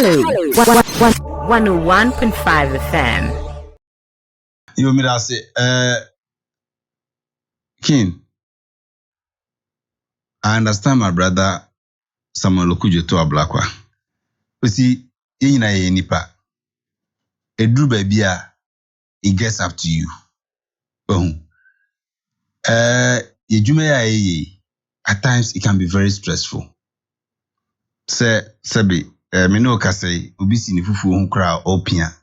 Hello, 101.5 FM. You mean I say, King, I understand my brother Samuel Okujo to Ablakwa. You see, in a nipa, a drew baby, it gets up to you. At times it can be very stressful. Sebi, me no kase, ubi sini fufu hunkra opia.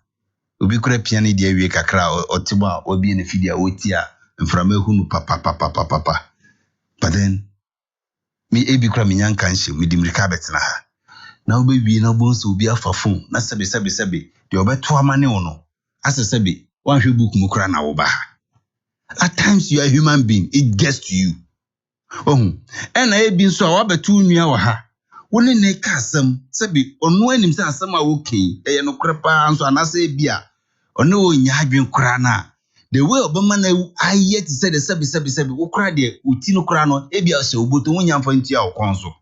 Ubi kure piani dia wie kakra otiba obi ne fidia otia mframe hunu papa. But then me ebi kura me nyanka nche me dimrika betina ha. Na obi wi na obo nso obi afa phone na sebi de obeto amane wo no. Ase sebi wan hwe book mu kura na wo ba ha. At times you are a human being, it gets to you. Ena ebi nso a wabetu nua wo ha. Woni ne ka asem sebi onu anim se asem a wokai eye no krepa nso anase ebia onu onya adwen kura na the way obama na aye ti say the sebi wo kura de uti no kura no ebia se oboto wonya mfa ntia wo konso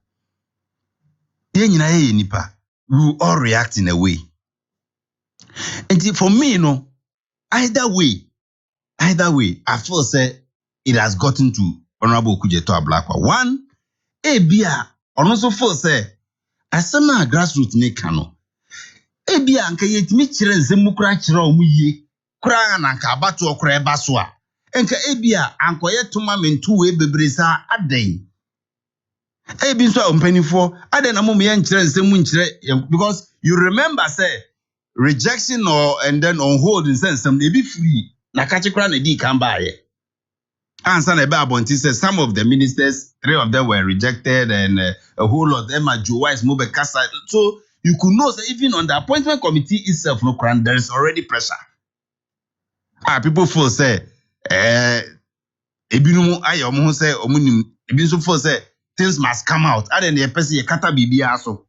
ye nyina ye nipa we all react in a way. And for me no either way I feel say it has gotten to Honorable Okujo Ablakwa. One ebia ono so feel say asema grassroots ne kano ebia anka yetimi kire nsemu kura kire omuye kura na anka abato okura eba so a enka ebia ankoye toma mentu we bebresa aden ebi nso ompanifo aden na mum ye nkire nsemu nkire because you remember say rejection or and then on hold in sense some ebi free na kachi kura na di kan baaye answer na ebe abonti says some of the ministers, 3 of them were rejected and a whole lot of them are Joe Wise move kasa. So you could know that even on the appointment committee itself, no crime, there is already pressure. People feel say, ebinumu aye omo say omunim ebinso feel say things must come out. And then the person ye kata bibi aso.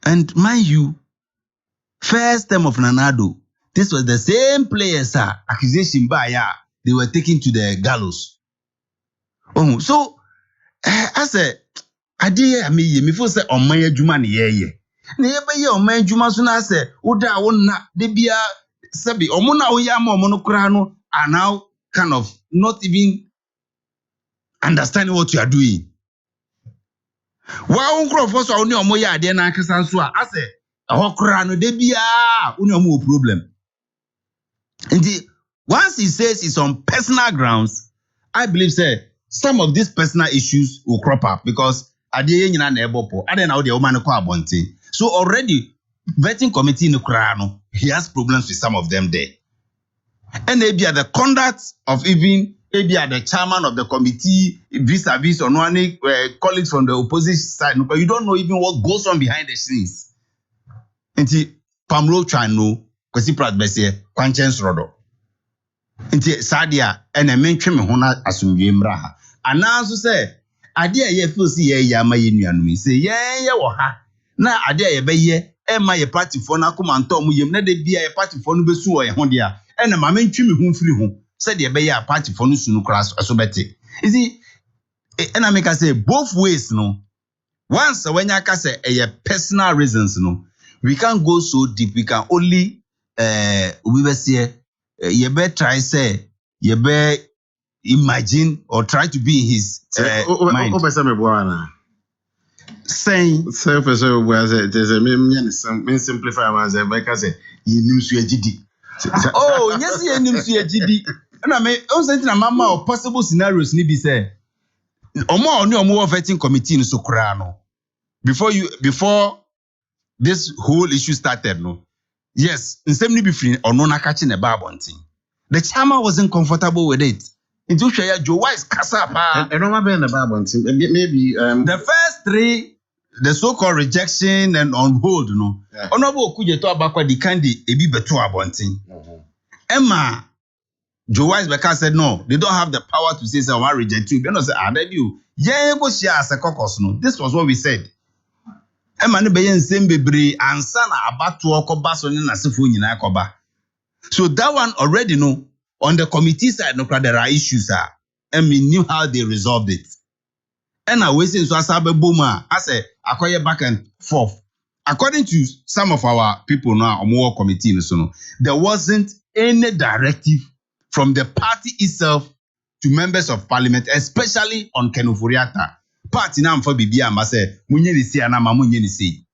And mind you, first term of Nanado, this was the same players accusation by they were taken to the gallows. So I said, I dear me feel say on my adwuma ne ye. Na ye be ye on my adwuma so na say, "Oda wo na de bia sabi omo na wo ya ma omo no kura no are now kind of not even understanding what you are doing." Wa unkrofo so oni omo ya ade na akesa so a say, "Ho kura no de bia oni omo problem." And once he says it's on personal grounds, I believe say some of these personal issues will crop up because adeye nyina na ebopo ade na wo de woman ko abonte. So already vetting committee in Ukraino, he has problems with some of them there. And maybe at the conduct of even maybe at the chairman of the committee vis-a-vis or one colleagues from the opposition side, but you don't know even what goes on behind the scenes. Nti Pamlo Chano kwesi prat bese kwanchens rodo. Nti sadia ene mentwe me ho na asomdwe mra ha. Ananso say ade a ye feel see ye ya ma ye nuanu say ye wo ha na ade a ye be ye e ma ye party for na koma nto mu yem na de bia ye party for no besu wo ye ho de a ene ma mentwe me ho mfiri ho say de be ye party for no sunu class so bete. You see ena make say both ways no. Once when you say personal reasons no, we can't go so deep. We can only we will say you better try say you better imagine or try to be in his mind. Saying there's a me simplify myself because you knew so GD. Oh, yes, you knew so GD. And I mean, I was saying mama or possible scenarios ni be say omo vetting committee in Sokrano. Before this whole issue started, no. Yes, in some be free or no na catching a barbonting. The chairman wasn't comfortable with it. Into share Joe Wise Kasapa. I don't have in the barbonting. Maybe the first 3, the so-called rejection and on hold, no. Honorable Okujo Ablakwa the candy ebi beto abonting. Emma Joe Wise Beka said no, they don't have the power to say I reject you. You know say you. Yeah, go share as a caucus no. This was what we said. Emma no be nsem bebre ansa na abato okoba so ne nasefo nyina akoba. So that one already no on the committee side no there are issues and we knew how they resolved it. And I was in so asabeboma I say akoye back and forth. according to some of our people now, more committee, there wasn't any directive from the party itself to members of parliament, especially on Ken Ofori-Atta. Party now for Bibia must say, Munye ni say na mamunye ni say.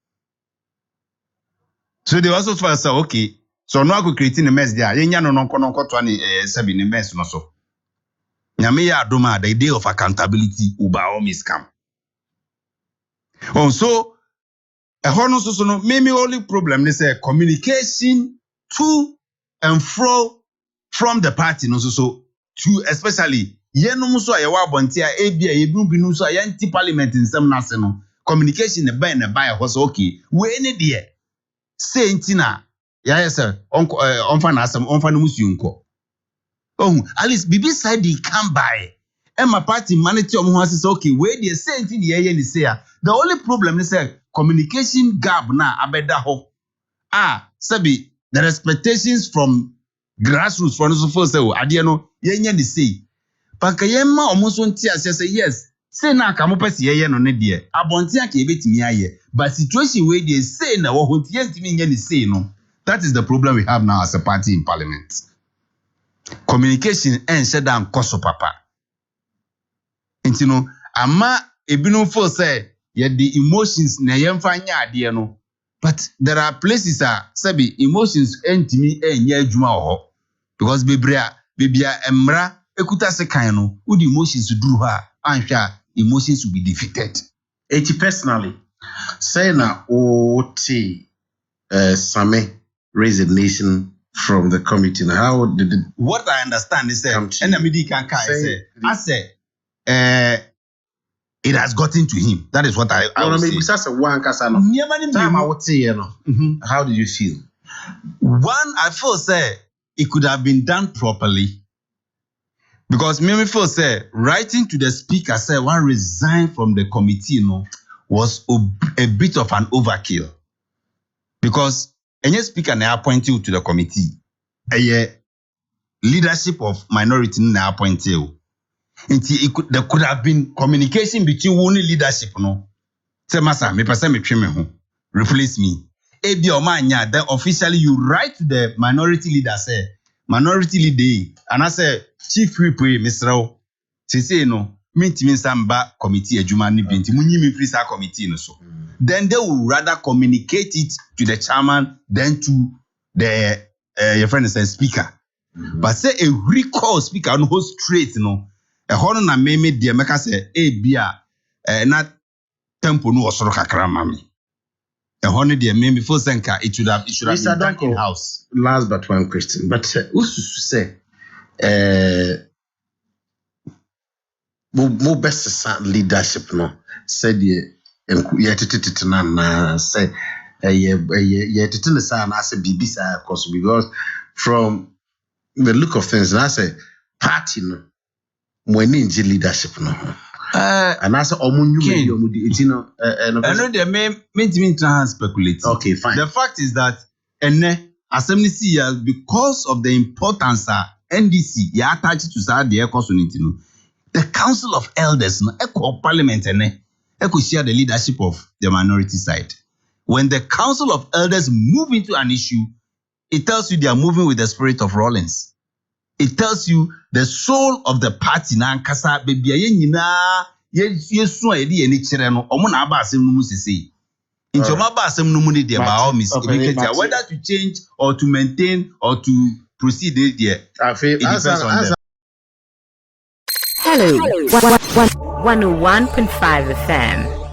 So they also say, okay, so no I could create a mess there. Yenya no nonko 20 ni mess no so. Nyame ya adoma, the day of accountability uba all miscam. Oh, so a hono so no maybe only problem is a communication to and fro from the party no so to especially yenum so aye wa bonti a ebia ebu binu so aye parliament nsem na se no communication na buy ho so okay we ne de say ntina ya yes onfa na asem onfa no musu nko oh at least bibi side dey come by my party manager omo ho say okay we dey say ntin ye ni say the only problem is say communication gap na abeda ho sabi the expectations from grassroots for no so say ade no yenya ni say panka yemma omo so nti ase say yes say na ka mo pese ye no ne de abonte aka ebetimi aye but situation wey dey say na wo ho nti yentimi nya ni say no that is the problem we have now as a party in parliament. Communication and shut down koso papa. Intino ama ebinu feel say ye the emotions na yemfa nya ade no but there are places sabi emotions entimi enya adwuma ho because bibia emra ekuta sekan no would emotions duru ha anhwa emotions will be defeated. Personally say na oti Same resignation from the committee. Now, how did it? What I understand is that it has gotten to him. That is what I would say. How did you feel? One, I feel say it could have been done properly. Because me feel say writing to the speaker say one resign from the committee was a bit of an overkill. Because any speaker na appoint you to the committee, leadership of minority na appoint you. There could have been communication between one leadership Say masa, me person me trim me replace me. Ebi omanya, then officially you write to the minority leader say minority leader and I say chief whip Mr. Say no, me samba committee adwuma ni binti munyi me free sa committee no so. Then they will rather communicate it to the chairman than to the your friend is a speaker. But say a recall speaker no hold straight a hono na me de meka say bia na tempo no osoro kakra mami. A hono de me before senka it should have been done in house. Last but one question. But usu say mo best leadership said na say because from the look of things I say party when in leadership and I say speculate. Okay, fine. The fact is that assembly because of the importance NDC attached to the the Council of Elders parliament could share the leadership of the minority side. When the Council of Elders move into an issue, it tells you they are moving with the spirit of Rollins. It tells you the soul of the party na nkasa baby nyina yesu ayedi eni kire no omo na aba asem no mu sese. Nti omo aba asem no mu ne de ba all miss whether to change or to maintain or to proceed there. It depends on them. Hello. 101.5 FM.